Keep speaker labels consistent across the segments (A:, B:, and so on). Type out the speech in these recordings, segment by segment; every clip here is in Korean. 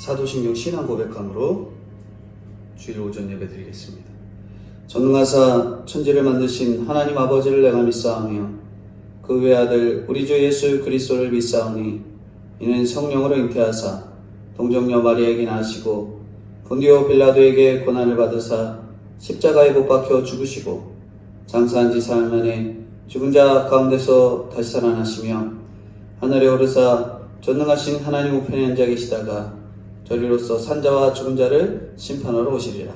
A: 사도신경 신앙 고백함으로 주일 오전 예배 드리겠습니다. 전능하사 천지를 만드신 하나님 아버지를 내가 믿사오며 그 외아들 우리 주 예수 그리스도를 믿사오니 이는 성령으로 잉태하사 동정녀 마리아에게 나시고 본디오 빌라도에게 고난을 받으사 십자가에 못 박혀 죽으시고 장사한 지 사흘 만에 죽은 자 가운데서 다시 살아나시며 하늘에 오르사 전능하신 하나님 우편에 앉아 계시다가 저리로서 산자와 죽은 자를 심판하러 오시리라.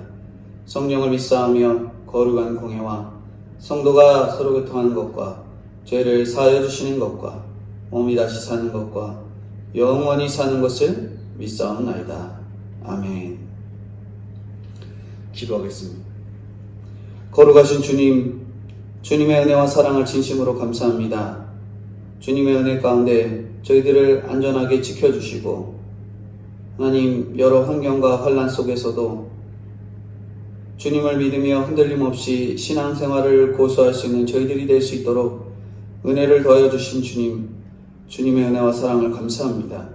A: 성령을 믿사오며 거룩한 공회와 성도가 서로 교통하는 것과 죄를 사하여 주시는 것과 몸이 다시 사는 것과 영원히 사는 것을 믿사옵나이다. 아멘. 기도하겠습니다. 거룩하신 주님, 주님의 은혜와 사랑을 진심으로 감사합니다. 주님의 은혜 가운데 저희들을 안전하게 지켜주시고 하나님, 여러 환경과 환난 속에서도 주님을 믿으며 흔들림 없이 신앙생활을 고수할 수 있는 저희들이 될 수 있도록 은혜를 더하여 주신 주님, 주님의 은혜와 사랑을 감사합니다.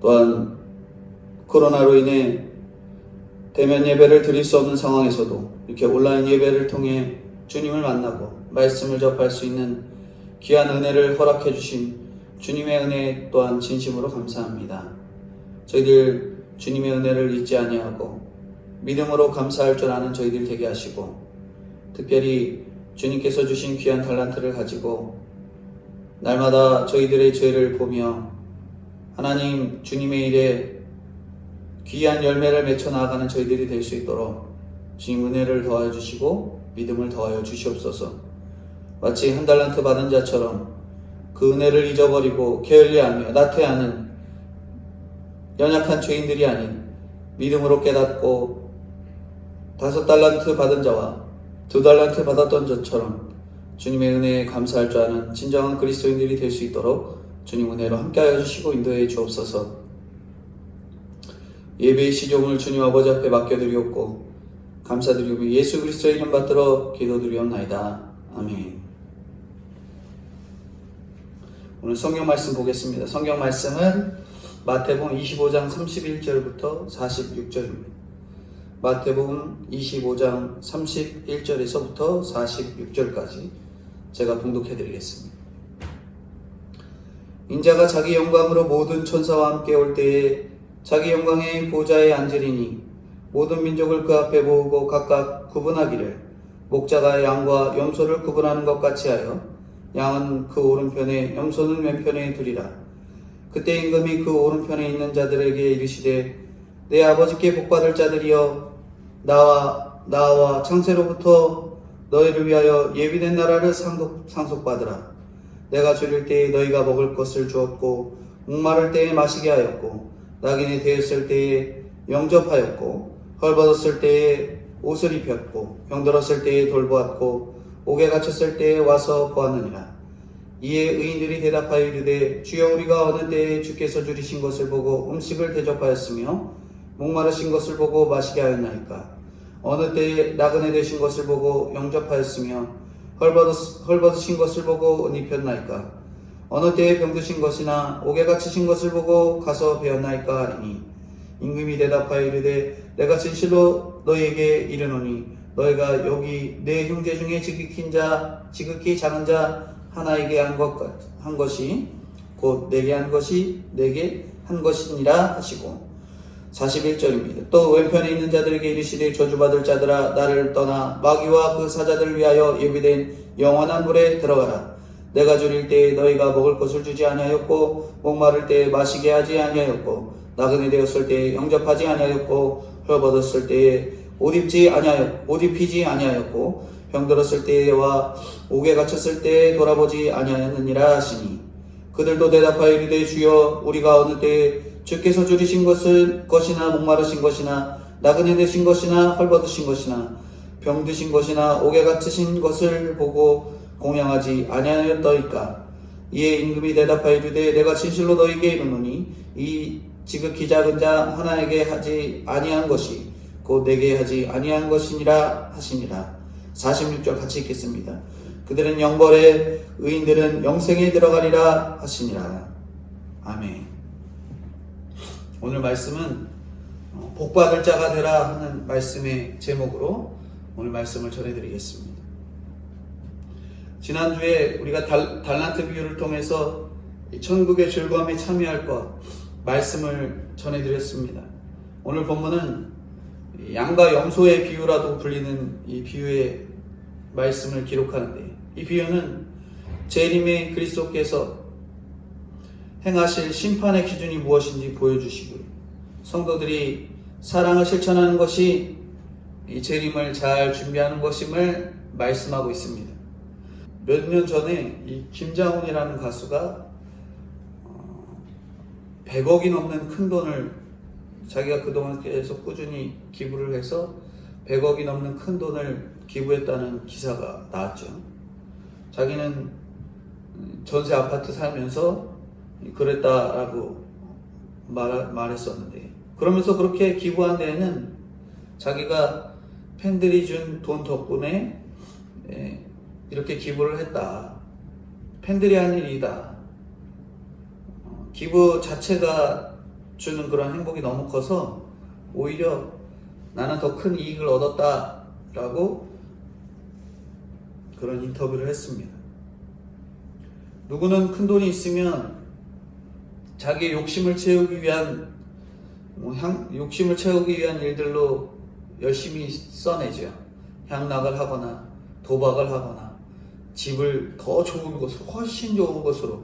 A: 또한 코로나로 인해 대면 예배를 드릴 수 없는 상황에서도 이렇게 온라인 예배를 통해 주님을 만나고 말씀을 접할 수 있는 귀한 은혜를 허락해 주신 주님의 은혜 또한 진심으로 감사합니다. 저희들 주님의 은혜를 잊지 아니하고 믿음으로 감사할 줄 아는 저희들 되게 하시고 특별히 주님께서 주신 귀한 달란트를 가지고 날마다 저희들의 죄를 보며 하나님 주님의 일에 귀한 열매를 맺혀 나아가는 저희들이 될 수 있도록 주님 은혜를 더하여 주시고 믿음을 더하여 주시옵소서. 마치 한 달란트 받은 자처럼 그 은혜를 잊어버리고 게을리하며 나태하는 연약한 죄인들이 아닌 믿음으로 깨닫고 5달란트 받은 자와 2달란트 받았던 자처럼 주님의 은혜에 감사할 줄 아는 진정한 그리스도인들이 될 수 있도록 주님 은혜로 함께하여 주시고 인도해 주옵소서. 예배의 시종을 주님 아버지 앞에 맡겨드리옵고 감사드리고 예수 그리스도의 이름 받들어 기도드리옵나이다. 아멘. 오늘 성경 말씀 보겠습니다. 성경 말씀은 마태복음 25장 31절부터 46절입니다. 마태복음 25장 31절에서부터 46절까지 제가 봉독해드리겠습니다. 인자가 자기 영광으로 모든 천사와 함께 올 때에 자기 영광의 보좌에 앉으리니 모든 민족을 그 앞에 모으고 각각 구분하기를 목자가 양과 염소를 구분하는 것 같이 하여 양은 그 오른편에 염소는 왼편에 두리라. 그때 임금이 그 오른편에 있는 자들에게 이르시되 내 아버지께 복받을 자들이여 나와 창세로부터 너희를 위하여 예비된 나라를 상속받으라. 내가 줄일 때에 너희가 먹을 것을 주었고 목마를 때에 마시게 하였고 낙인이 되었을 때에 영접하였고 헐벗었을 때에 옷을 입혔고 병들었을 때에 돌보았고 옥에 갇혔을 때에 와서 보았느니라. 이에 의인들이 대답하여 이르되 주여 우리가 어느 때에 주께서 줄이신 것을 보고 음식을 대접하였으며 목마르신 것을 보고 마시게 하였나이까. 어느 때에 나그네 되신 것을 보고 영접하였으며 헐벗으신 것을 보고 옷 입혔나이까. 어느 때에 병드신 것이나 옥에 갇히신 것을 보고 가서 배웠나이까 하리니 임금이 대답하여 이르되 내가 진실로 너희에게 이르노니 너희가 여기 내 형제 중에 지극히 작은 자 하나에게 한 것이 곧 내게 한 것이 내게 한 것이니라 하시고 41절입니다. 또 왼편에 있는 자들에게 이르시되 저주받을 자들아 나를 떠나 마귀와 그 사자들을 위하여 예비된 영원한 불에 들어가라. 내가 줄일 때에 너희가 먹을 것을 주지 아니하였고 목마를 때에 마시게 하지 아니하였고 나그네 되었을 때에 영접하지 아니하였고 헐벗었을 때에 옷 입히지 아니하였고 병들었을 때와 옥에 갇혔을 때에 돌아보지 아니하였느니라 하시니 그들도 대답하여 이르되 주여 우리가 어느 때에 주께서 줄이신 것이나 목마르신 것이나 나그네 되신 것이나 헐벗으신 것이나 병드신 것이나 옥에 갇히신 것을 보고 공양하지 아니하였더이까. 이에 임금이 대답하여 이르되 내가 진실로 너희에게 이르노니 이 지극히 작은 자 하나에게 하지 아니한 것이 곧 내게 하지 아니한 것이니라 하시니라. 46절 같이 읽겠습니다. 그들은 영벌에 의인들은 영생에 들어가리라 하시니라. 아멘. 오늘 말씀은 복받을 자가 되라 하는 말씀의 제목으로 오늘 말씀을 전해드리겠습니다. 지난주에 우리가 달란트 비유를 통해서 천국의 즐거움에 참여할 것 말씀을 전해드렸습니다. 오늘 본문은 양과 염소의 비유라도 불리는 이 비유의 말씀을 기록하는데, 이 비유는 재림의 그리스도께서 행하실 심판의 기준이 무엇인지 보여주시고, 성도들이 사랑을 실천하는 것이 이 재림을 잘 준비하는 것임을 말씀하고 있습니다. 몇 년 전에 이 김장훈이라는 가수가 100억이 넘는 큰 돈을, 자기가 그동안 계속 꾸준히 기부를 해서 100억이 넘는 큰 돈을 기부했다는 기사가 나왔죠. 자기는 전세 아파트 살면서 그랬다라고 말했었는데, 그러면서 그렇게 기부한 데에는 자기가 팬들이 준 돈 덕분에 이렇게 기부를 했다, 팬들이 한 일이다, 기부 자체가 주는 그런 행복이 너무 커서 오히려 나는 더 큰 이익을 얻었다라고 그런 인터뷰를 했습니다. 누구는 큰 돈이 있으면 자기의 욕심을 채우기 위한 일들로 열심히 써내죠. 향락을 하거나 도박을 하거나 집을 더 좋은 곳으로, 훨씬 좋은 곳으로,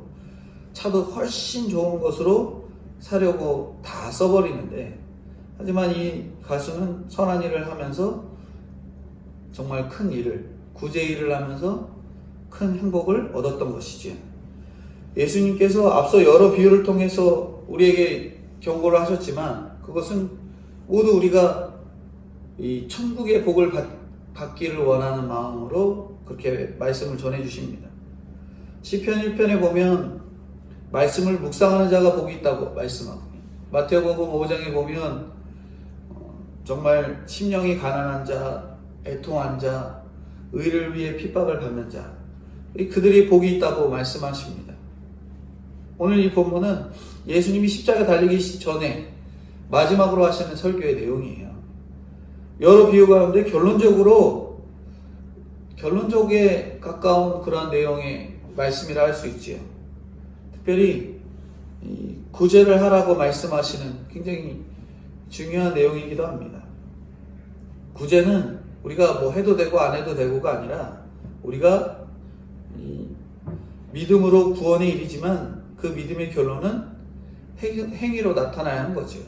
A: 차도 훨씬 좋은 것으로 사려고 다 써버리는데, 하지만 이 가수는 선한 일을 하면서 정말 큰 일을, 구제 일을 하면서 큰 행복을 얻었던 것이지. 예수님께서 앞서 여러 비유를 통해서 우리에게 경고를 하셨지만, 그것은 모두 우리가 이 천국의 복을 받기를 원하는 마음으로 그렇게 말씀을 전해 주십니다. 시편 1편에 보면 말씀을 묵상하는 자가 복이 있다고 말씀하고, 마태복음 5장에 보면 정말 심령이 가난한 자, 애통한 자, 의를 위해 핍박을 받는 자, 그들이 복이 있다고 말씀하십니다. 오늘 이 본문은 예수님이 십자가 달리기 전에 마지막으로 하시는 설교의 내용이에요. 여러 비유 가운데 결론적에 가까운 그런 내용의 말씀이라 할 수 있지요. 특별히 구제를 하라고 말씀하시는 굉장히 중요한 내용이기도 합니다. 구제는 우리가 뭐 해도 되고 안 해도 되고가 아니라, 우리가 믿음으로 구원에 이르지만 그 믿음의 결론은 행위로 나타나야 하는 거죠.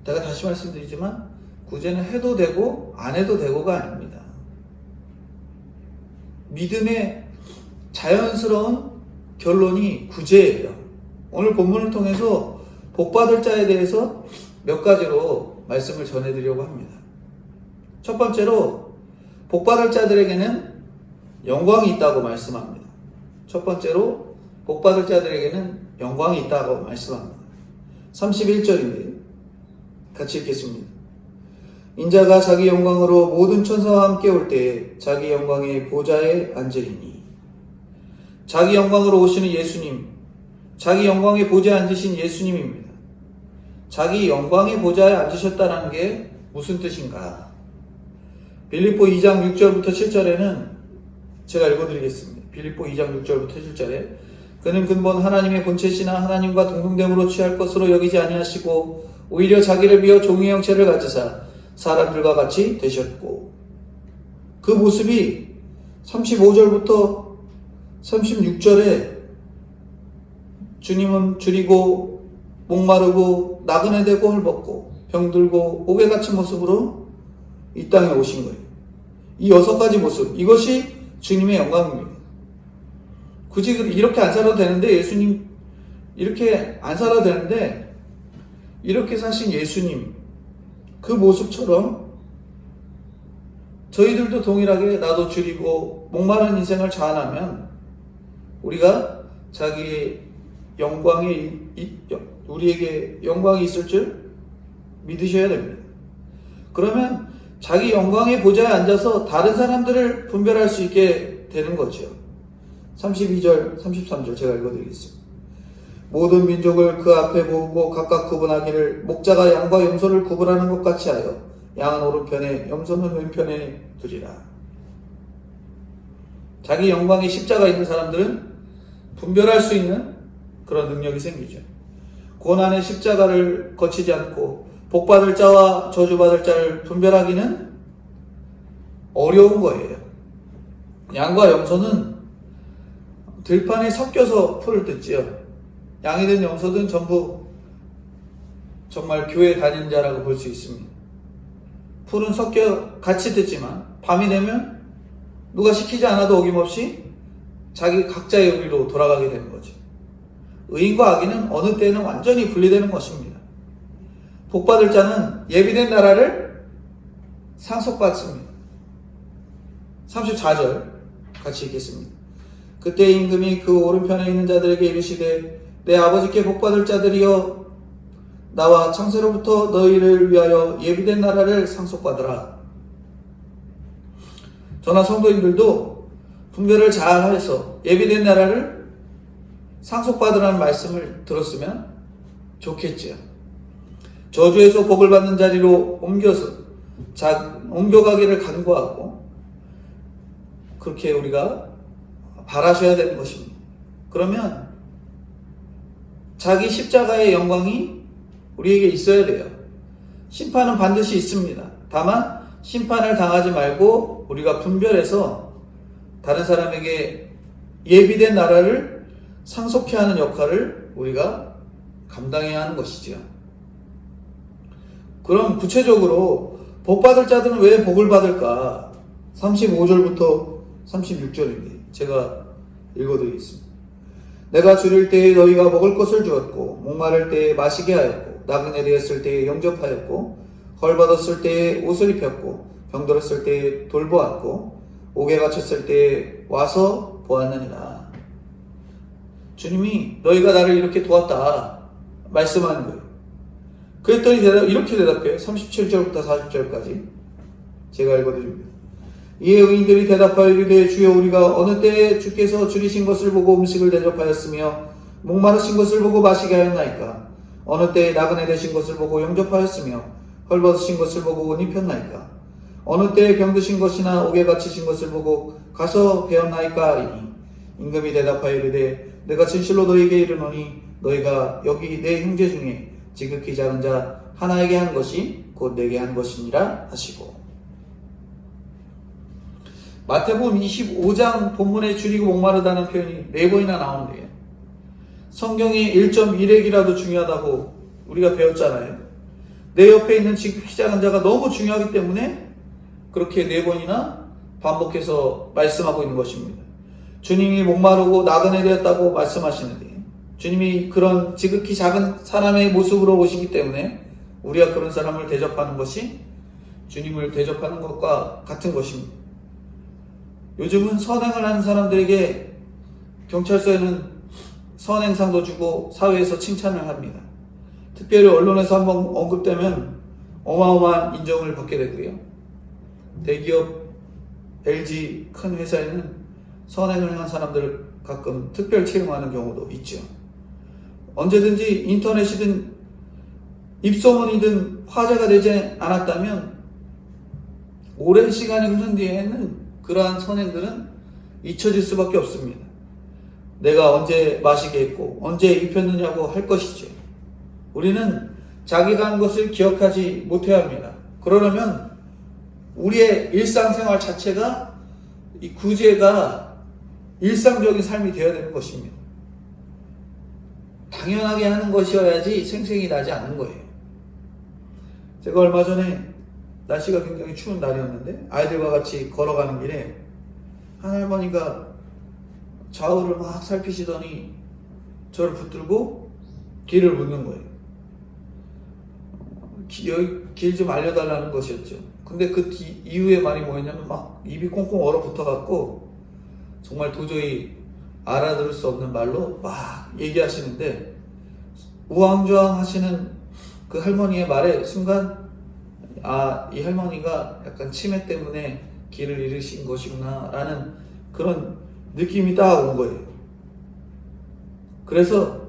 A: 제가 다시 말씀드리지만 구제는 해도 되고 안 해도 되고가 아닙니다. 믿음의 자연스러운 결론이 구제예요. 오늘 본문을 통해서 복받을 자에 대해서 몇 가지로 말씀을 전해드리려고 합니다. 첫 번째로, 복받을 자들에게는 영광이 있다고 말씀합니다. 첫 번째로, 복받을 자들에게는 영광이 있다고 말씀합니다. 31절인데 같이 읽겠습니다. 인자가 자기 영광으로 모든 천사와 함께 올 때에 자기 영광의 보좌에 앉으리니. 자기 영광으로 오시는 예수님, 자기 영광의 보좌에 앉으신 예수님입니다. 자기 영광의 보좌에 앉으셨다는 게 무슨 뜻인가? 빌립보 2장 6절부터 7절에는 제가 읽어드리겠습니다. 빌립보 2장 6절부터 7절에 그는 근본 하나님의 본체시나 하나님과 동등됨으로 취할 것으로 여기지 아니하시고 오히려 자기를 비어 종의 형체를 가지사 사람들과 같이 되셨고, 그 모습이 35절부터 36절에 주님은 줄이고 목마르고 나그네 되고 헐벗고 병들고 옥에 갇힌 모습으로 이 땅에 오신 거예요. 이 6가지 모습, 이것이 주님의 영광입니다. 굳이 이렇게 안 살아도 되는데, 예수님 이렇게 안 살아도 되는데, 이렇게 사신 예수님 그 모습처럼 저희들도 동일하게 나도 줄이고 목마른 인생을 자안하면 우리가 자기의 우리에게 영광이 있을 줄 믿으셔야 됩니다. 그러면 자기 영광의 보좌에 앉아서 다른 사람들을 분별할 수 있게 되는 거죠. 32절, 33절 제가 읽어드리겠습니다. 모든 민족을 그 앞에 모으고 각각 구분하기를 목자가 양과 염소를 구분하는 것 같이 하여 양은 오른편에 염소는 왼편에 두리라. 자기 영광의 십자가 있는 사람들은 분별할 수 있는 그런 능력이 생기죠. 고난의 십자가를 거치지 않고 복받을 자와 저주받을 자를 분별하기는 어려운 거예요. 양과 염소는 들판에 섞여서 풀을 뜯지요. 양이든 염소든 전부 정말 교회 다니는 자라고 볼 수 있습니다. 풀은 섞여 같이 뜯지만 밤이 되면 누가 시키지 않아도 어김없이 자기 각자의 의리로 돌아가게 되는 거죠. 의인과 악인은 어느 때는 완전히 분리되는 것입니다. 복받을 자는 예비된 나라를 상속받습니다. 34절 같이 읽겠습니다. 그때 임금이 그 오른편에 있는 자들에게 이르시되 내 아버지께 복받을 자들이여 나와 창세로부터 너희를 위하여 예비된 나라를 상속받으라. 저나 성도님들도 분별을 잘 해서 예비된 나라를 상속받으라는 말씀을 들었으면 좋겠지요. 저주에서 복을 받는 자리로 옮겨가기를 간구하고 그렇게 우리가 바라셔야 되는 것입니다. 그러면 자기 십자가의 영광이 우리에게 있어야 돼요. 심판은 반드시 있습니다. 다만 심판을 당하지 말고 우리가 분별해서 다른 사람에게 예비된 나라를 상속케 하는 역할을 우리가 감당해야 하는 것이죠. 그럼 구체적으로 복받을 자들은 왜 복을 받을까? 35절부터 36절인데 제가 읽어드리겠습니다. 내가 줄일 때에 너희가 먹을 것을 주었고 목마를 때에 마시게 하였고 나그네 되었을 때에 영접하였고 헐벗었을 때에 옷을 입혔고 병들었을 때에 돌보았고 옥에 갇혔을 때에 와서 보았느니라. 주님이 너희가 나를 이렇게 도왔다 말씀하는 거예요. 그랬더니 이렇게 대답해요. 37절부터 40절까지 제가 읽어드립니다. 이에 의인들이 대답하여 이르되 주여 우리가 어느 때에 주께서 줄이신 것을 보고 음식을 대접하였으며 목마르신 것을 보고 마시게 하였나이까? 어느 때에 나그네 되신 것을 보고 영접하였으며 헐벗으신 것을 보고 옷 입혔나이까? 어느 때에 병드신 것이나 옥에 갇히신 것을 보고 가서 배웠나이까? 하리니 임금이 대답하여 이르되 내가 진실로 너희에게 이르노니 너희가 여기 내 형제 중에 지극히 작은 자 하나에게 한 것이 곧 내게 한 것이니라 하시고. 마태복음 25장 본문에 줄이고 목마르다는 표현이 4번이나 나오는데요. 성경의 1.1핵이라도 중요하다고 우리가 배웠잖아요. 내 옆에 있는 지극히 작은 자가 너무 중요하기 때문에 그렇게 4번이나 반복해서 말씀하고 있는 것입니다. 주님이 목마르고 나그네 되었다고 말씀하시는데 주님이 그런 지극히 작은 사람의 모습으로 오시기 때문에 우리가 그런 사람을 대접하는 것이 주님을 대접하는 것과 같은 것입니다. 요즘은 선행을 하는 사람들에게 경찰서에는 선행상도 주고 사회에서 칭찬을 합니다. 특별히 언론에서 한번 언급되면 어마어마한 인정을 받게 되고요. 대기업 LG 큰 회사에는 선행을 한 사람들을 가끔 특별 채용하는 경우도 있죠. 언제든지 인터넷이든 입소문이든 화제가 되지 않았다면 오랜 시간이 흐른 뒤에는 그러한 선행들은 잊혀질 수밖에 없습니다. 내가 언제 마시게 했고 언제 입혔느냐고 할 것이죠. 우리는 자기가 한 것을 기억하지 못해야 합니다. 그러려면 우리의 일상생활 자체가 이 구제가 일상적인 삶이 되어야 되는 것입니다. 당연하게 하는 것이어야지 생생히 나지 않는 거예요. 제가 얼마 전에 날씨가 굉장히 추운 날이었는데 아이들과 같이 걸어가는 길에 한 할머니가 좌우를 막 살피시더니 저를 붙들고 길을 묻는 거예요. 여기 길 좀 알려달라는 것이었죠. 근데 그 이후에 말이 뭐였냐면 막 입이 꽁꽁 얼어붙어갖고 정말 도저히 알아들을 수 없는 말로 막 얘기하시는데 우왕좌왕 하시는 그 할머니의 말에 순간 이 할머니가 약간 치매 때문에 길을 잃으신 것이구나 라는 그런 느낌이 딱 온 거예요. 그래서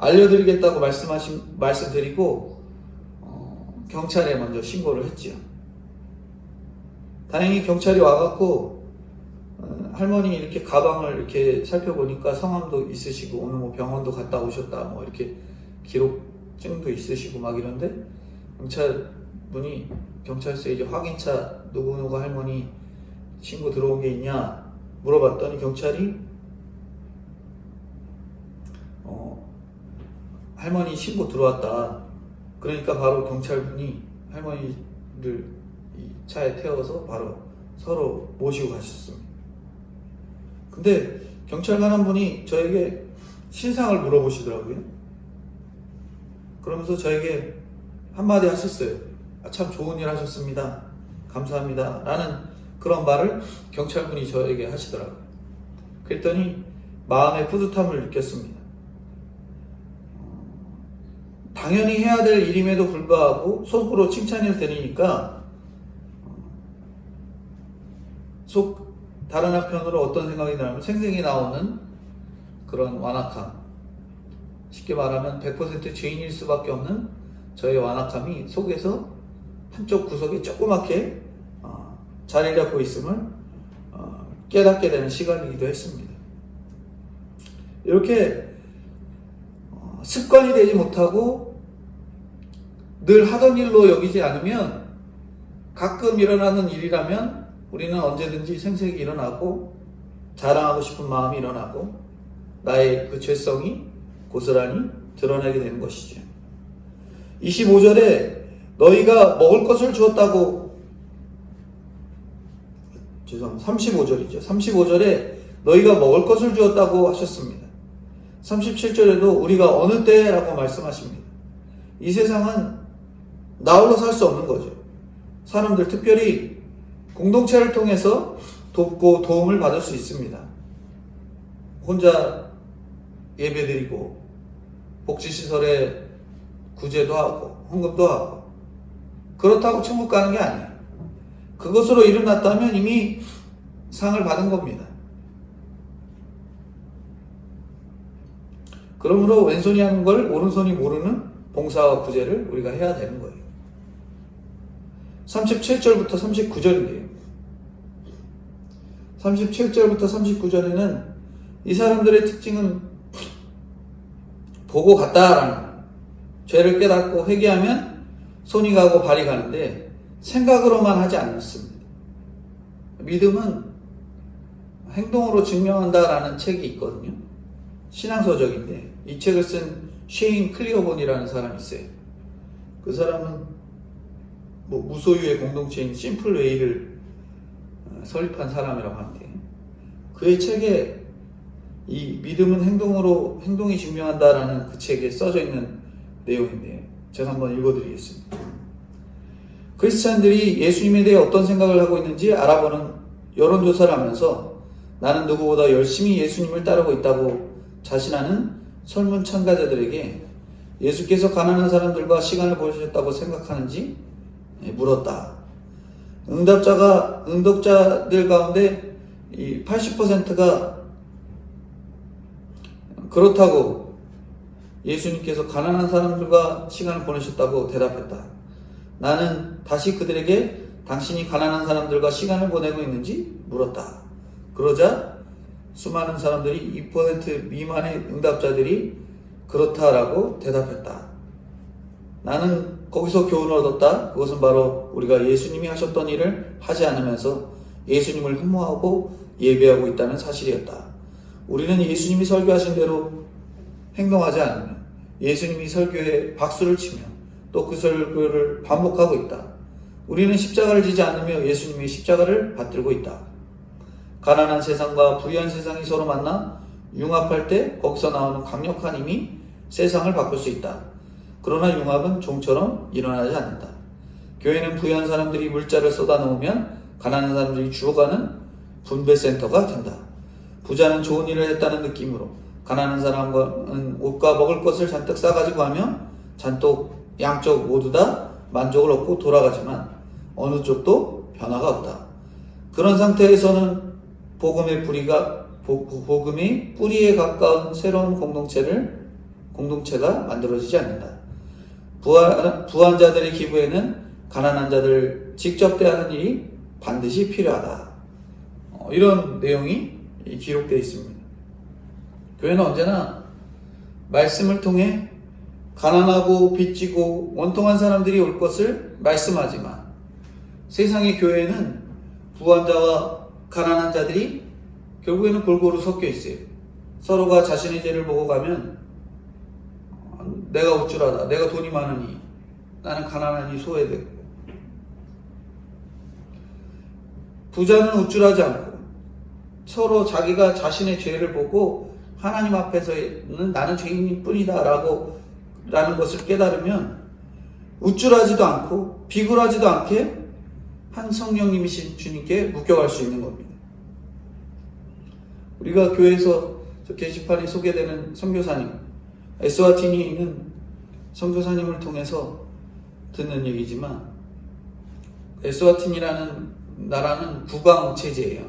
A: 알려드리겠다고 말씀드리고 경찰에 먼저 신고를 했지요. 다행히 경찰이 와갖고 할머니 이렇게 가방을 이렇게 살펴보니까 성함도 있으시고 오늘 뭐 병원도 갔다 오셨다 뭐 이렇게 기록증도 있으시고 막 이런데 경찰분이 경찰서에 이제 확인차 누구누구 할머니 신고 들어온 게 있냐 물어봤더니 경찰이 할머니 신고 들어왔다. 그러니까 바로 경찰분이 할머니를 이 차에 태워서 바로 서로 모시고 가셨습니다. 근데 경찰관 한 분이 저에게 신상을 물어보시더라고요. 그러면서 저에게 한마디 하셨어요. 참 좋은 일 하셨습니다. 감사합니다. 라는 그런 말을 경찰분이 저에게 하시더라고요. 그랬더니 마음의 뿌듯함을 느꼈습니다. 당연히 해야 될 일임에도 불구하고 속으로 칭찬을 드리니까 다른 한편으로 어떤 생각이 나면 생생히 나오는 그런 완악함, 쉽게 말하면 100% 죄인일 수밖에 없는 저의 완악함이 속에서 한쪽 구석에 조그맣게 자리 잡고 있음을 깨닫게 되는 시간이기도 했습니다. 이렇게 습관이 되지 못하고 늘 하던 일로 여기지 않으면 가끔 일어나는 일이라면 우리는 언제든지 생색이 일어나고 자랑하고 싶은 마음이 일어나고 나의 그 죄성이 고스란히 드러나게 되는 것이죠. 25절에 너희가 먹을 것을 주었다고 35절이죠. 35절에 너희가 먹을 것을 주었다고 하셨습니다. 37절에도 우리가 어느 때라고 말씀하십니다. 이 세상은 나 홀로 살 수 없는 거죠. 사람들 특별히 공동체를 통해서 돕고 도움을 받을 수 있습니다. 혼자 예배드리고 복지시설에 구제도 하고 헌금도 하고 그렇다고 천국 가는 게 아니에요. 그것으로 일어났다면 이미 상을 받은 겁니다. 그러므로 왼손이 하는 걸 오른손이 모르는 봉사와 구제를 우리가 해야 되는 거예요. 37절부터 39절인데요. 37절부터 39절에는 이 사람들의 특징은 보고 갔다라는 죄를 깨닫고 회개하면 손이 가고 발이 가는데 생각으로만 하지 않습니다. 믿음은 행동으로 증명한다라는 책이 있거든요. 신앙서적인데 이 책을 쓴 쉐인 클리어본이라는 사람이 있어요. 그 사람은 무소유의 공동체인 심플웨이를 설립한 사람이라고 하는데 그의 책에 이 믿음은 행동이 증명한다라는 그 책에 써져 있는 내용인데 제가 한번 읽어드리겠습니다. 크리스찬들이 예수님에 대해 어떤 생각을 하고 있는지 알아보는 여론조사를 하면서 나는 누구보다 열심히 예수님을 따르고 있다고 자신하는 설문 참가자들에게 예수께서 가난한 사람들과 시간을 보내셨다고 생각하는지 물었다. 응답자들 가운데 이 80%가 그렇다고 예수님께서 가난한 사람들과 시간을 보내셨다고 대답했다. 나는 다시 그들에게 당신이 가난한 사람들과 시간을 보내고 있는지 물었다. 그러자 수많은 사람들이 2% 미만의 응답자들이 그렇다라고 대답했다. 나는 거기서 교훈을 얻었다. 그것은 바로 우리가 예수님이 하셨던 일을 하지 않으면서 예수님을 흠모하고 예배하고 있다는 사실이었다. 우리는 예수님이 설교하신 대로 행동하지 않으면 예수님이 설교에 박수를 치며 또 그 설교를 반복하고 있다. 우리는 십자가를 지지 않으며 예수님이 십자가를 받들고 있다. 가난한 세상과 부유한 세상이 서로 만나 융합할 때 거기서 나오는 강력한 힘이 세상을 바꿀 수 있다. 그러나 융합은 좀처럼 일어나지 않는다. 교회는 부유한 사람들이 물자를 쏟아놓으면 가난한 사람들이 죽어가는 분배센터가 된다. 부자는 좋은 일을 했다는 느낌으로 가난한 사람은 옷과 먹을 것을 잔뜩 싸가지고 하며 양쪽 모두 다 만족을 얻고 돌아가지만 어느 쪽도 변화가 없다. 그런 상태에서는 복음의 뿌리에 가까운 새로운 공동체를 공동체가 만들어지지 않는다. 부한 자들의 기부에는 가난한 자들을 직접 대하는 일이 반드시 필요하다. 이런 내용이 기록되어 있습니다. 교회는 언제나 말씀을 통해 가난하고 빚지고 원통한 사람들이 올 것을 말씀하지만 세상의 교회에는 부한 자와 가난한 자들이 결국에는 골고루 섞여 있어요. 서로가 자신의 죄를 보고 가면 내가 우쭐하다, 내가 돈이 많으니 나는 가난하니 소외되고, 부자는 우쭐하지 않고 서로 자기가 자신의 죄를 보고 하나님 앞에서는 나는 죄인일 뿐이다 라는 것을 깨달으면 우쭐하지도 않고 비굴하지도 않게 한 성령님이신 주님께 묶여갈 수 있는 겁니다. 우리가 교회에서 저 게시판에 소개되는 선교사님, 에스와티니에 있는 선교사님을 통해서 듣는 얘기지만, 에스와티니라는 나라는 국왕 체제예요.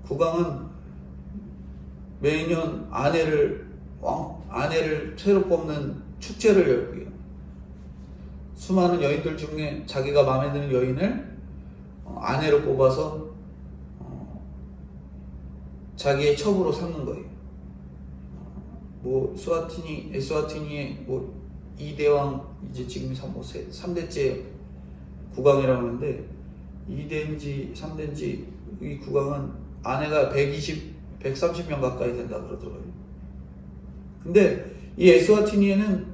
A: 국왕은 매년 아내를 새로 뽑는 축제를 열고요. 수많은 여인들 중에 자기가 마음에 드는 여인을 아내로 뽑아서 자기의 첩으로 삼는 거예요. 에스와티니의 2대왕, 이제 지금 3대째 국왕이라고 하는데, 2대인지 3대인지 이 국왕은 아내가 130명 가까이 된다 그러더라고요. 근데 이 에스와티니에는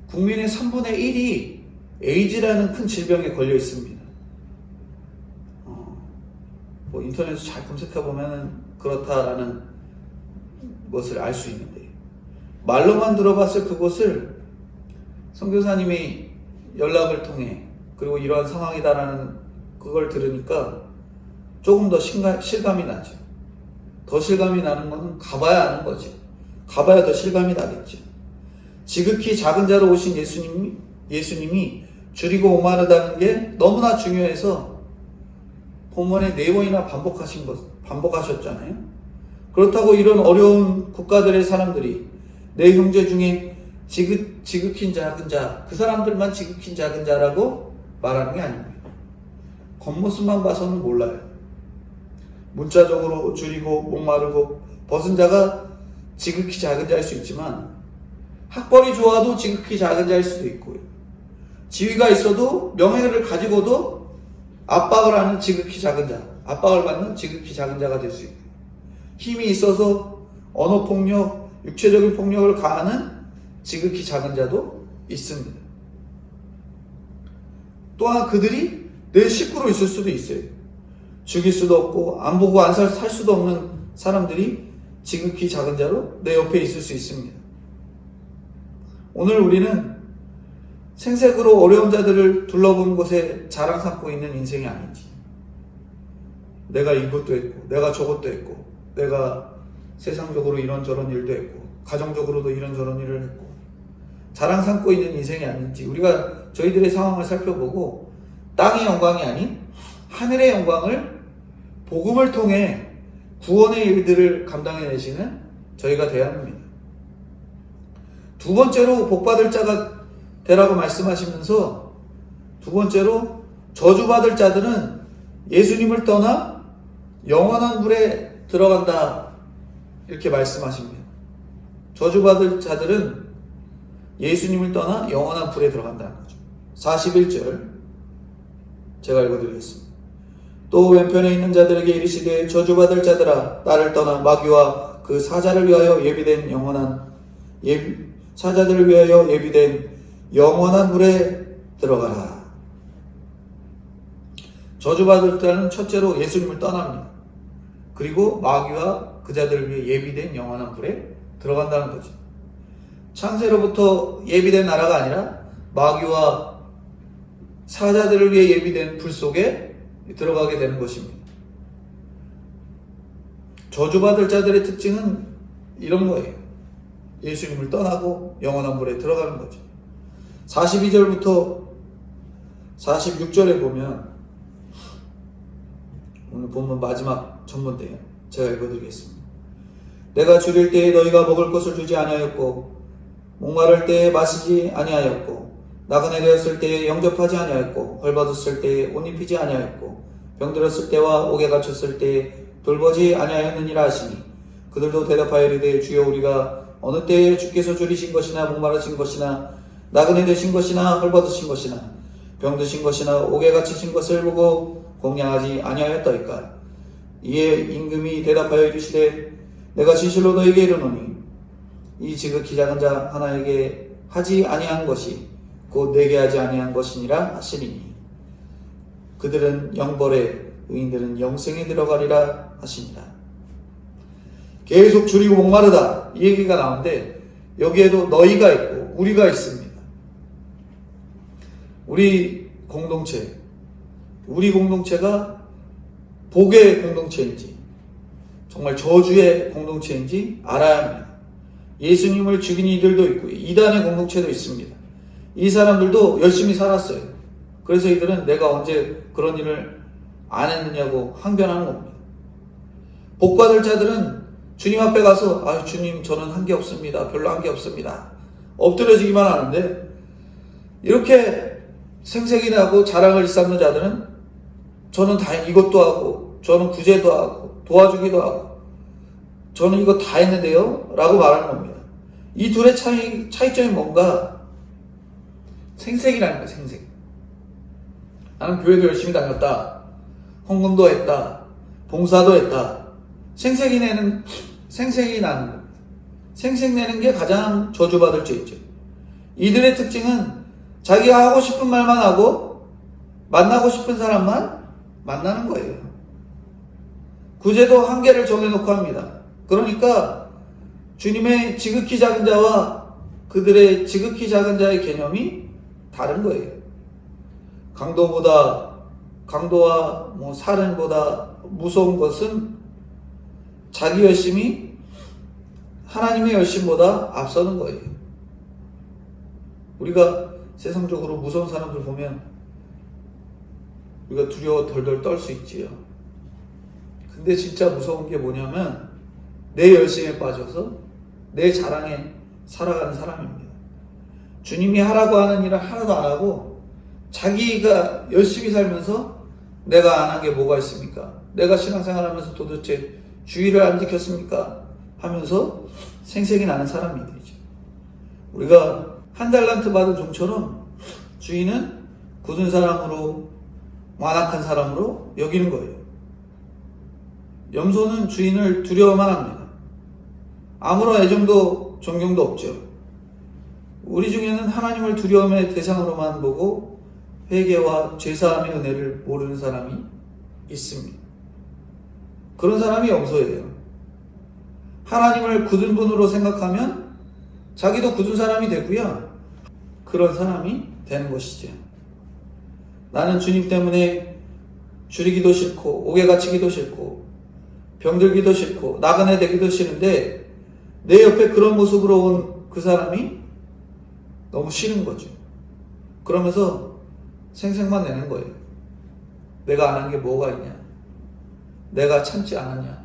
A: 국민의 3분의 1이 에이즈라는 큰 질병에 걸려 있습니다. 인터넷에서 잘 검색해보면 그렇다라는 것을 알 수 있는데, 말로만 들어봤을 그곳을 선교사님이 연락을 통해, 그리고 이러한 상황이다라는 그걸 들으니까 조금 더 실감이 나죠. 더 실감이 나는 것은 가봐야 아는 거죠. 가봐야 더 실감이 나겠죠. 지극히 작은 자로 오신 예수님이 줄이고 오마르다는 게 너무나 중요해서 본문에 4번이나 반복하셨잖아요. 그렇다고 이런 어려운 국가들의 사람들이 내 형제 중에 지극히 작은 자, 그 사람들만 지극히 작은 자라고 말하는 게 아닙니다. 겉모습만 봐서는 몰라요. 문자적으로 줄이고 목마르고 벗은 자가 지극히 작은 자일 수 있지만, 학벌이 좋아도 지극히 작은 자일 수도 있고요. 지위가 있어도 명예를 가지고도 압박을 하는 지극히 작은 자, 압박을 받는 지극히 작은 자가 될 수 있고요. 힘이 있어서 언어폭력, 육체적인 폭력을 가하는 지극히 작은 자도 있습니다. 또한 그들이 내 식구로 있을 수도 있어요. 죽일 수도 없고 안 보고 안 살 수도 없는 사람들이 지극히 작은 자로 내 옆에 있을 수 있습니다. 오늘 우리는 생색으로 어려운 자들을 둘러본 곳에 자랑 삼고 있는 인생이 아닌지, 내가 이것도 했고 내가 저것도 했고 내가 세상적으로 이런저런 일도 했고 가정적으로도 이런저런 일을 했고 자랑 삼고 있는 인생이 아닌지, 우리가 저희들의 상황을 살펴보고 땅의 영광이 아닌 하늘의 영광을 복음을 통해 구원의 일들을 감당해내시는 저희가 되어야 합니다. 두 번째로 복받을 자가 되라고 말씀하시면서, 두 번째로 저주받을 자들은 예수님을 떠나 영원한 불에 들어간다 이렇게 말씀하십니다. 저주받을 자들은 예수님을 떠나 영원한 불에 들어간다는 거죠. 41절 제가 읽어드리겠습니다. 또 왼편에 있는 자들에게 이르시되 저주받을 자들아, 나를 떠나 마귀와 그 사자들을 위하여 예비된 영원한 불에 들어가라. 저주받을 자는 첫째로 예수님을 떠납니다. 그리고 마귀와 그 자들을 위해 예비된 영원한 불에 들어간다는 거죠. 창세로부터 예비된 나라가 아니라 마귀와 사자들을 위해 예비된 불 속에 들어가게 되는 것입니다. 저주받을 자들의 특징은 이런 거예요. 예수님을 떠나고 영원한 불에 들어가는 거죠. 42절부터 46절에 보면, 오늘 본문 마지막 전문대요. 제가 읽어드리겠습니다. 내가 줄일 때에 너희가 먹을 것을 주지 아니하였고 목마를 때에 마시지 아니하였고 나그네 되었을 때에 영접하지 아니하였고 헐벗었을 때에 옷 입히지 아니하였고 병들었을 때와 옥에 갇혔을 때에 돌보지 아니하였느니라 하시니 그들도 대답하여 이르되 주여 우리가 어느 때에 주께서 줄이신 것이나 목마르신 것이나 나그네 되신 것이나 헐벗으신 것이나 병드신 것이나 옥에 갇히신 것을 보고 공양하지 아니하였더이까. 이에 임금이 대답하여 이르시되 내가 진실로 너에게 이르노니 이 지극히 작은 자 하나에게 하지 아니한 것이 곧 내게 하지 아니한 것이니라 하시리니 그들은 영벌에 의인들은 영생에 들어가리라 하시니라. 계속 줄이고 목마르다 이 얘기가 나오는데 여기에도 너희가 있고 우리가 있습니다. 우리 공동체가 복의 공동체인지 정말 저주의 공동체인지 알아야 합니다. 예수님을 죽인 이들도 있고 이단의 공동체도 있습니다. 이 사람들도 열심히 살았어요. 그래서 이들은 내가 언제 그런 일을 안 했느냐고 항변하는 겁니다. 복받을 자들은 주님 앞에 가서 아유 주님 저는 한 게 없습니다. 별로 한 게 없습니다. 엎드려지기만 하는데 이렇게 생색이 나고 자랑을 일삼는 자들은 저는 다 이것도 하고 저는 구제도 하고 도와주기도 하고 저는 이거 다 했는데요 라고 말하는 겁니다. 이 둘의 차이점이 뭔가 생색이라는 거예요. 생색. 나는 교회도 열심히 다녔다. 헌금도 했다. 봉사도 했다. 생색이 나는 겁니다. 생색내는 게 가장 저주받을 죄죠. 이들의 특징은 자기가 하고 싶은 말만 하고 만나고 싶은 사람만 만나는 거예요. 구제도 한계를 정해놓고 합니다. 그러니까 주님의 지극히 작은 자와 그들의 지극히 작은 자의 개념이 다른 거예요. 강도와 살인보다 무서운 것은 자기 열심이 하나님의 열심보다 앞서는 거예요. 우리가 세상적으로 무서운 사람들 보면 우리가 두려워 덜덜 떨 수 있지요. 근데 진짜 무서운 게 뭐냐면 내 열심에 빠져서 내 자랑에 살아가는 사람입니다. 주님이 하라고 하는 일을 하나도 안 하고 자기가 열심히 살면서 내가 안 한 게 뭐가 있습니까? 내가 신앙생활하면서 도대체 주의를 안 지켰습니까? 하면서 생색이 나는 사람이죠. 우리가 한 달란트 받은 종처럼 주인은 굳은 사람으로 완악한 사람으로 여기는 거예요. 염소는 주인을 두려워만 합니다. 아무런 애정도 존경도 없죠. 우리 중에는 하나님을 두려움의 대상으로만 보고 회개와 죄사함의 은혜를 모르는 사람이 있습니다. 그런 사람이 염소예요. 하나님을 굳은 분으로 생각하면 자기도 굳은 사람이 되고요. 그런 사람이 되는 것이죠. 나는 주님 때문에 줄이기도 싫고 옥에 갇히기도 싫고 병들기도 싫고 나그네 되기도 싫은데 내 옆에 그런 모습으로 온 그 사람이 너무 싫은 거죠. 그러면서 생색만 내는 거예요. 내가 안 한 게 뭐가 있냐? 내가 참지 않았냐?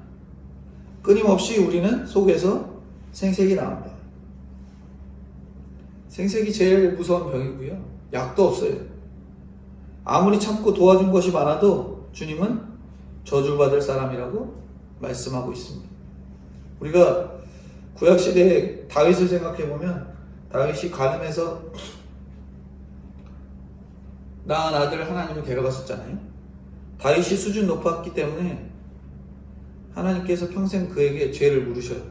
A: 끊임없이 우리는 속에서 생색이 나옵니다. 생색이 제일 무서운 병이고요. 약도 없어요. 아무리 참고 도와준 것이 많아도 주님은 저주받을 사람이라고 말씀하고 있습니다. 우리가 구약시대에 다윗을 생각해보면 다윗이 가늠해서 낳은 아들 하나님을 데려갔었잖아요. 다윗이 수준 높았기 때문에 하나님께서 평생 그에게 죄를 물으셔요.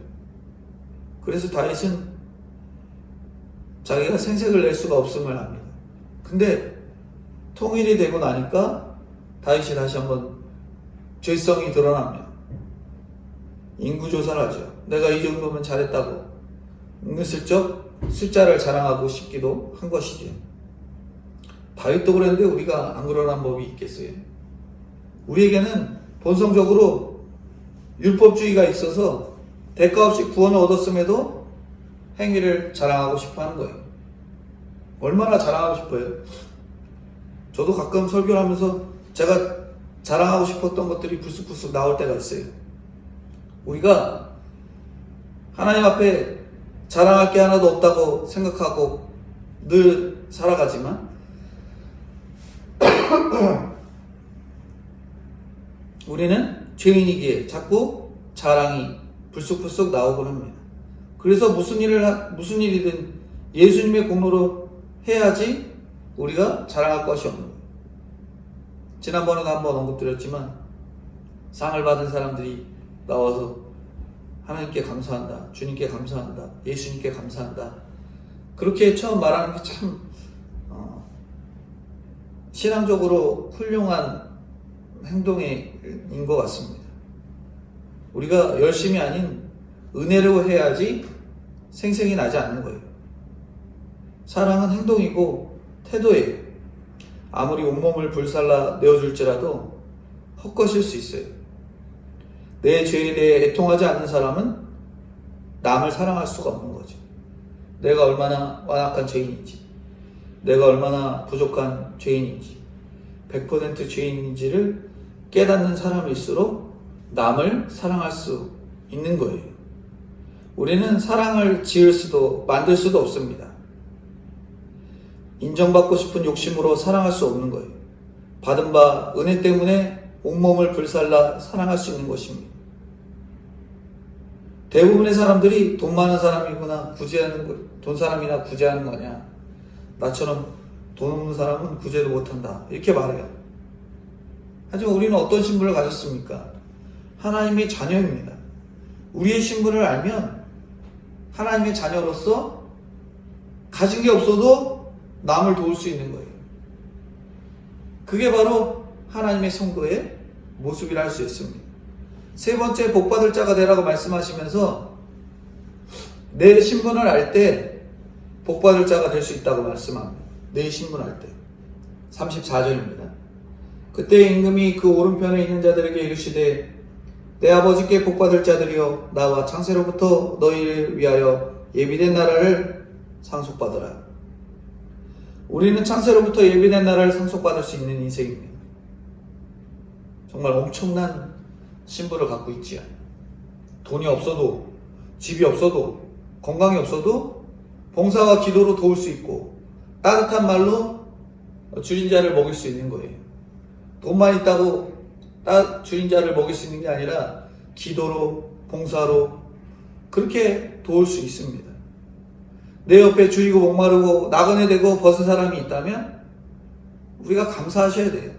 A: 그래서 다윗은 자기가 생색을 낼 수가 없음을 합니다. 근데 통일이 되고 나니까 다윗이 다시 한번 죄성이 드러납니다. 인구조사를 하죠. 내가 이 정도면 잘했다고 은근슬쩍 숫자를 자랑하고 싶기도 한 것이죠. 다윗도 그랬는데 우리가 안 그러란 법이 있겠어요? 우리에게는 본성적으로 율법주의가 있어서 대가 없이 구원을 얻었음에도 행위를 자랑하고 싶어 하는 거예요. 얼마나 자랑하고 싶어요? 저도 가끔 설교를 하면서 제가 자랑하고 싶었던 것들이 불쑥불쑥 나올 때가 있어요. 우리가 하나님 앞에 자랑할 게 하나도 없다고 생각하고 늘 살아가지만 우리는 죄인이기에 자꾸 자랑이 불쑥불쑥 나오곤 합니다. 그래서 무슨 일이든 예수님의 공로로 해야지 우리가 자랑할 것이 없는 거예요. 지난번에도 한번 언급드렸지만 상을 받은 사람들이 나와서 하나님께 감사한다, 주님께 감사한다, 예수님께 감사한다, 그렇게 처음 말하는 게 참 신앙적으로 훌륭한 행동인 것 같습니다. 우리가 열심이 아닌 은혜로 해야지 생색이 나지 않는 거예요. 사랑은 행동이고 태도예요. 아무리 온몸을 불살라 내어줄지라도 헛것일 수 있어요. 내 죄에 대해 애통하지 않는 사람은 남을 사랑할 수가 없는 거죠. 내가 얼마나 완악한 죄인인지, 내가 얼마나 부족한 죄인인지, 100% 죄인인지를 깨닫는 사람일수록 남을 사랑할 수 있는 거예요. 우리는 사랑을 지을 수도 만들 수도 없습니다. 인정받고 싶은 욕심으로 사랑할 수 없는 거예요. 받은 바 은혜 때문에 온몸을 불살라 사랑할 수 있는 것입니다. 대부분의 사람들이 돈 많은 사람이구나 돈 사람이나 구제하는 거냐, 나처럼 돈 없는 사람은 구제도 못한다, 이렇게 말해요. 하지만 우리는 어떤 신분을 가졌습니까? 하나님의 자녀입니다. 우리의 신분을 알면 하나님의 자녀로서 가진 게 없어도 남을 도울 수 있는 거예요. 그게 바로 하나님의 성도의 모습이라 할 수 있습니다. 세 번째, 복받을 자가 되라고 말씀하시면서 내 신분을 알 때 복받을 자가 될 수 있다고 말씀합니다. 내 신분을 알 때. 34절입니다. 그때 임금이 그 오른편에 있는 자들에게 이르시되 내 아버지께 복받을 자들이여 나와 창세로부터 너희를 위하여 예비된 나라를 상속받으라. 우리는 창세로부터 예비된 나라를 상속받을 수 있는 인생입니다. 정말 엄청난 신분을 갖고 있지요. 돈이 없어도, 집이 없어도, 건강이 없어도 봉사와 기도로 도울 수 있고 따뜻한 말로 줄인 자를 먹일 수 있는 거예요. 돈만 있다고 줄인 자를 먹일 수 있는 게 아니라 기도로, 봉사로 그렇게 도울 수 있습니다. 내 옆에 줄이고 목마르고 나그네 되고 벗은 사람이 있다면 우리가 감사하셔야 돼요.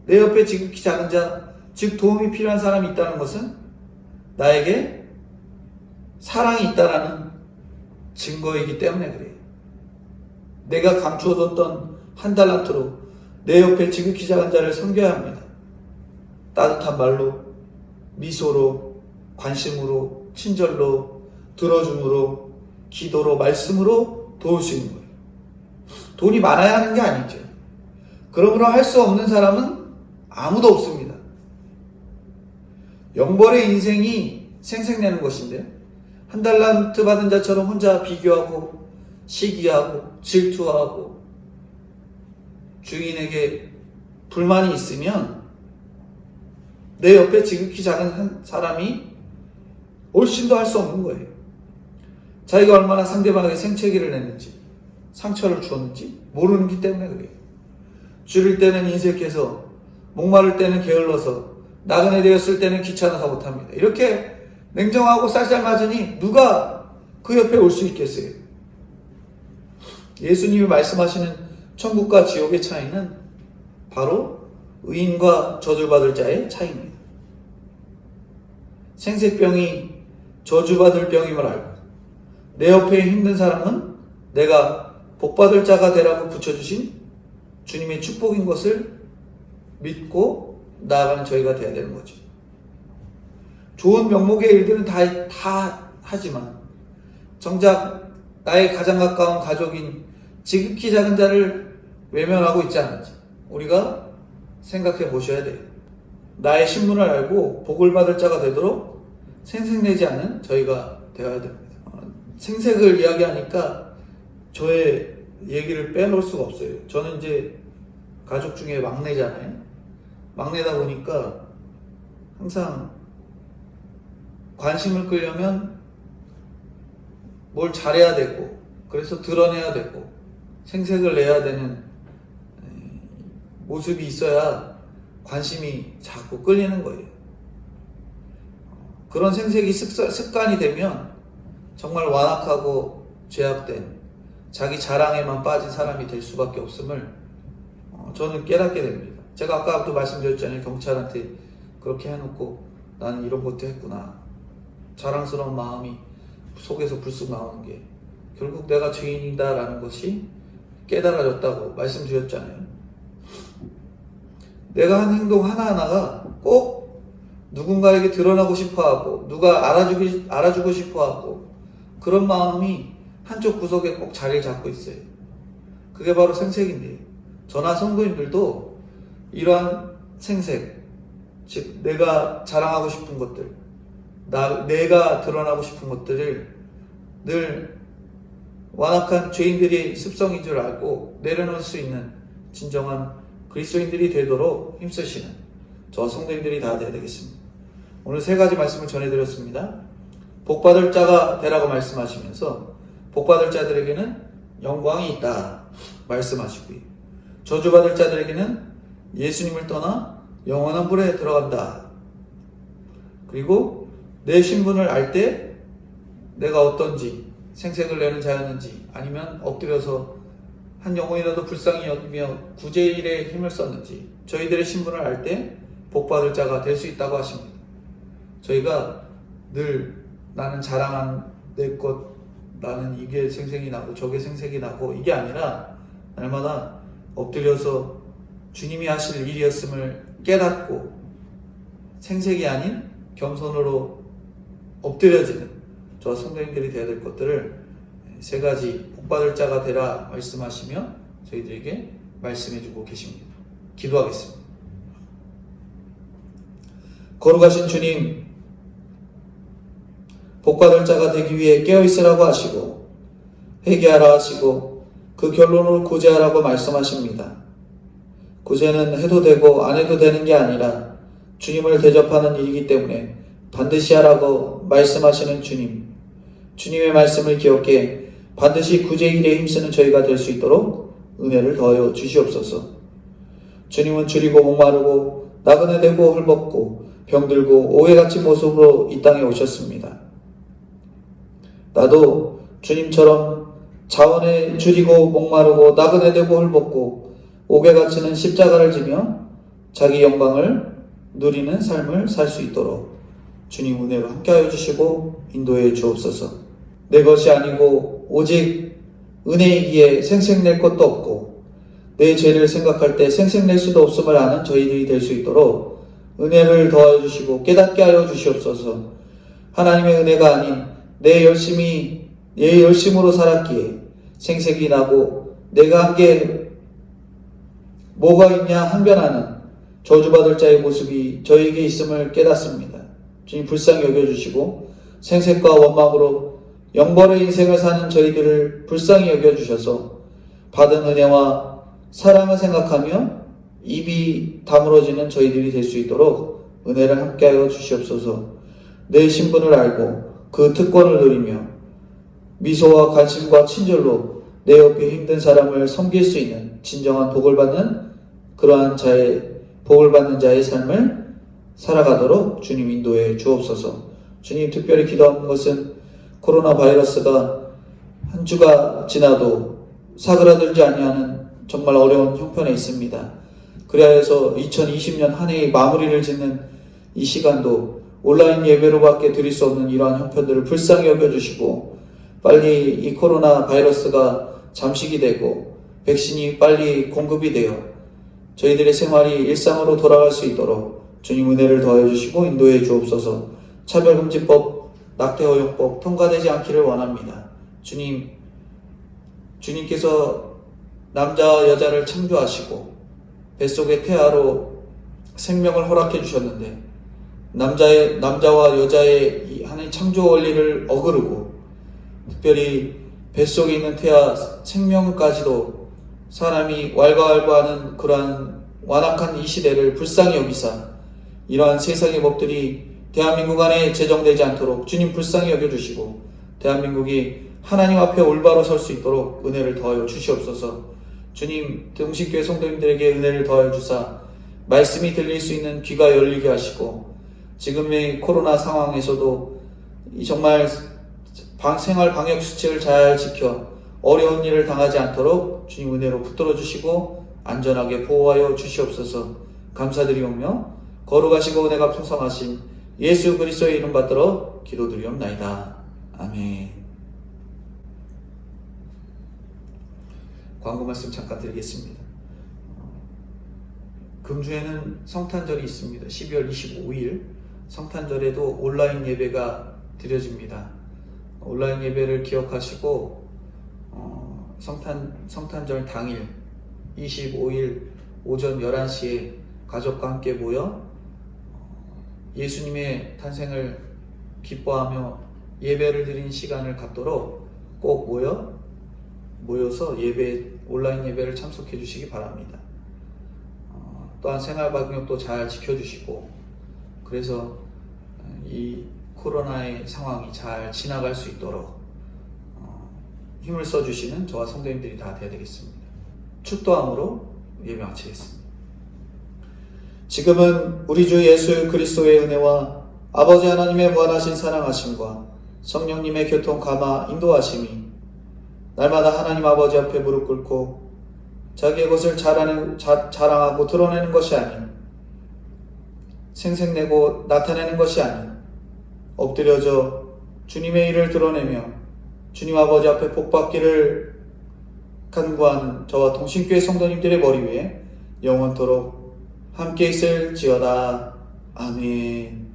A: 내 옆에 지극히 작은 자, 즉 도움이 필요한 사람이 있다는 것은 나에게 사랑이 있다라는 증거이기 때문에 그래요. 내가 감추어뒀던 한 달란트로 내 옆에 지극히 작은 자를 섬겨야 합니다. 따뜻한 말로, 미소로, 관심으로, 친절로, 들어줌으로, 기도로, 말씀으로 도울 수 있는 거예요. 돈이 많아야 하는 게 아니죠. 그러므로 할 수 없는 사람은 아무도 없습니다. 영벌의 인생이 생색내는 것인데 한 달란트 받은 자처럼 혼자 비교하고 시기하고 질투하고 주인에게 불만이 있으면 내 옆에 지극히 작은 사람이 훨씬 더 할 수 없는 거예요. 자기가 얼마나 상대방에게 생채기를 냈는지, 상처를 주었는지 모르기 때문에 그래요. 줄일 때는 인색해서, 목마를 때는 게을러서, 나그네 되었을 때는 귀찮아서 못합니다. 이렇게 냉정하고 쌀쌀 맞으니 누가 그 옆에 올 수 있겠어요? 예수님이 말씀하시는 천국과 지옥의 차이는 바로 의인과 저주받을 자의 차이입니다. 생색병이 저주받을 병임을 알고 내 옆에 힘든 사람은 내가 복받을 자가 되라고 붙여주신 주님의 축복인 것을 믿고 나아가는 저희가 되어야 되는 거죠. 좋은 명목의 일들은 다 하지만 정작 나의 가장 가까운 가족인 지극히 작은 자를 외면하고 있지 않은지 우리가 생각해 보셔야 돼요. 나의 신분을 알고 복을 받을 자가 되도록 생색내지 않는 저희가 되어야 됩니다. 생색을 이야기하니까 저의 얘기를 빼놓을 수가 없어요. 저는 이제 가족 중에 막내잖아요. 막내다 보니까 항상 관심을 끌려면 뭘 잘해야 되고, 그래서 드러내야 되고, 생색을 내야 되는 모습이 있어야 관심이 자꾸 끌리는 거예요. 그런 생색이 습관이 되면 정말 완악하고 죄악된 자기 자랑에만 빠진 사람이 될 수밖에 없음을 저는 깨닫게 됩니다. 제가 아까도 말씀드렸잖아요. 경찰한테 그렇게 해놓고 나는 이런 것도 했구나. 자랑스러운 마음이 속에서 불쑥 나오는 게 결국 내가 죄인이다라는 것이 깨달아졌다고 말씀드렸잖아요. 내가 한 행동 하나하나가 꼭 누군가에게 드러나고 싶어하고 누가 알아주고 싶어하고 그런 마음이 한쪽 구석에 꼭 자리를 잡고 있어요. 그게 바로 생색인데요. 저나 성도님들도 이러한 생색, 즉 내가 자랑하고 싶은 것들, 내가 드러나고 싶은 것들을 늘 완악한 죄인들의 습성인 줄 알고 내려놓을 수 있는 진정한 그리스도인들이 되도록 힘쓰시는 저 성도님들이 다 되어야 되겠습니다. 오늘 세 가지 말씀을 전해드렸습니다. 복받을 자가 되라고 말씀하시면서 복받을 자들에게는 영광이 있다 말씀하시고요. 저주받을 자들에게는 예수님을 떠나 영원한 불에 들어간다. 그리고 내 신분을 알 때 내가 어떤지, 생색을 내는 자였는지 아니면 엎드려서 한 영혼이라도 불쌍히 여기며 구제의 일에 힘을 썼는지 저희들의 신분을 알 때 복받을 자가 될 수 있다고 하십니다. 저희가 늘 나는 자랑한 내 것, 나는 이게 생색이 나고 저게 생색이 나고 이게 아니라 날마다 엎드려서 주님이 하실 일이었음을 깨닫고 생색이 아닌 겸손으로 엎드려지는 저 성도님들이 되어야 될 것들을 세 가지 복받을 자가 되라 말씀하시며 저희들에게 말씀해주고 계십니다. 기도하겠습니다. 거룩하신 주님, 복받을 자가 되기 위해 깨어있으라고 하시고 회개하라 하시고 그 결론으로 구제하라고 말씀하십니다. 구제는 해도 되고 안 해도 되는 게 아니라 주님을 대접하는 일이기 때문에 반드시 하라고 말씀하시는 주님, 주님의 말씀을 기억해 반드시 구제의 일에 힘쓰는 저희가 될 수 있도록 은혜를 더하여 주시옵소서. 주님은 줄이고 목마르고 나그네 되고 헐벗고 병들고 오해같이 모습으로 이 땅에 오셨습니다. 나도 주님처럼 자원에 줄이고 목마르고 나그네 되고 헐벗고 옥에갇히는 십자가를 지며 자기 영광을 누리는 삶을 살 수 있도록 주님 은혜로 함께하여 주시고 인도해 주옵소서. 내 것이 아니고 오직 은혜이기에 생색낼 것도 없고 내 죄를 생각할 때 생색낼 수도 없음을 아는 저희들이 될 수 있도록 은혜를 더하여 주시고 깨닫게 하여 주시옵소서. 하나님의 은혜가 아닌 내 열심으로 살았기에 생색이 나고 내가 한 게 뭐가 있냐 항변하는 저주받을 자의 모습이 저에게 있음을 깨닫습니다. 주님 불쌍히 여겨주시고 생색과 원망으로 영벌의 인생을 사는 저희들을 불쌍히 여겨주셔서 받은 은혜와 사랑을 생각하며 입이 다물어지는 저희들이 될 수 있도록 은혜를 함께하여 주시옵소서. 내 신분을 알고 그 특권을 누리며 미소와 관심과 친절로 내 옆에 힘든 사람을 섬길 수 있는 진정한 복을 받는 자의 삶을 살아가도록 주님 인도해 주옵소서. 주님 특별히 기도하는 것은 코로나 바이러스가 한 주가 지나도 사그라들지 아니하는 정말 어려운 형편에 있습니다. 그리하여서 2020년 한 해의 마무리를 짓는 이 시간도 온라인 예배로밖에 드릴 수 없는 이러한 형편들을 불쌍히 여겨주시고 빨리 이 코로나 바이러스가 잠식이 되고 백신이 빨리 공급이 되어 저희들의 생활이 일상으로 돌아갈 수 있도록 주님 은혜를 더해 주시고 인도해 주옵소서. 차별금지법, 낙태허용법 통과되지 않기를 원합니다. 주님께서 남자와 여자를 창조하시고 뱃속의 태아로 생명을 허락해 주셨는데 남자와 여자의 하나의 창조 원리를 어그르고 특별히 뱃속에 있는 태아 생명까지도 사람이 왈가왈부하는 그러한 완악한 이 시대를 불쌍히 여기사 이러한 세상의 법들이 대한민국 안에 제정되지 않도록 주님 불쌍히 여겨주시고 대한민국이 하나님 앞에 올바로 설 수 있도록 은혜를 더하여 주시옵소서. 주님, 동신교회 성도님들에게 은혜를 더하여 주사 말씀이 들릴 수 있는 귀가 열리게 하시고, 지금의 코로나 상황에서도 정말 생활 방역 수칙을 잘 지켜 어려운 일을 당하지 않도록 주님 은혜로 붙들어 주시고 안전하게 보호하여 주시옵소서. 감사드리오며 거룩하시고 은혜가 풍성하신 예수 그리스도의 이름 받들어 기도드리옵나이다. 아멘. 광고 말씀 잠깐 드리겠습니다. 금주에는 성탄절이 있습니다. 12월 25일 성탄절에도 온라인 예배가 드려집니다. 온라인 예배를 기억하시고 성탄절 당일 25일 오전 11시에 가족과 함께 모여 예수님의 탄생을 기뻐하며 예배를 드리는 시간을 갖도록 꼭 모여서 온라인 예배를 참석해 주시기 바랍니다. 또한 생활 방역도 잘 지켜주시고, 그래서 이 코로나의 상황이 잘 지나갈 수 있도록 힘을 써주시는 저와 성도님들이 다 되어야 되겠습니다. 축도함으로 예배 마치겠습니다. 지금은 우리 주 예수 그리스도의 은혜와 아버지 하나님의 무한하신 사랑하심과 성령님의 교통 감화 인도하심이 날마다 하나님 아버지 앞에 무릎 꿇고 자기의 것을 자랑하고 드러내는 것이 아닌, 생색내고 나타내는 것이 아닌, 엎드려져 주님의 일을 드러내며 주님 아버지 앞에 복받기를 간구하는 저와 동신교회 성도님들의 머리 위에 영원토록 함께 있을지어다. 아멘.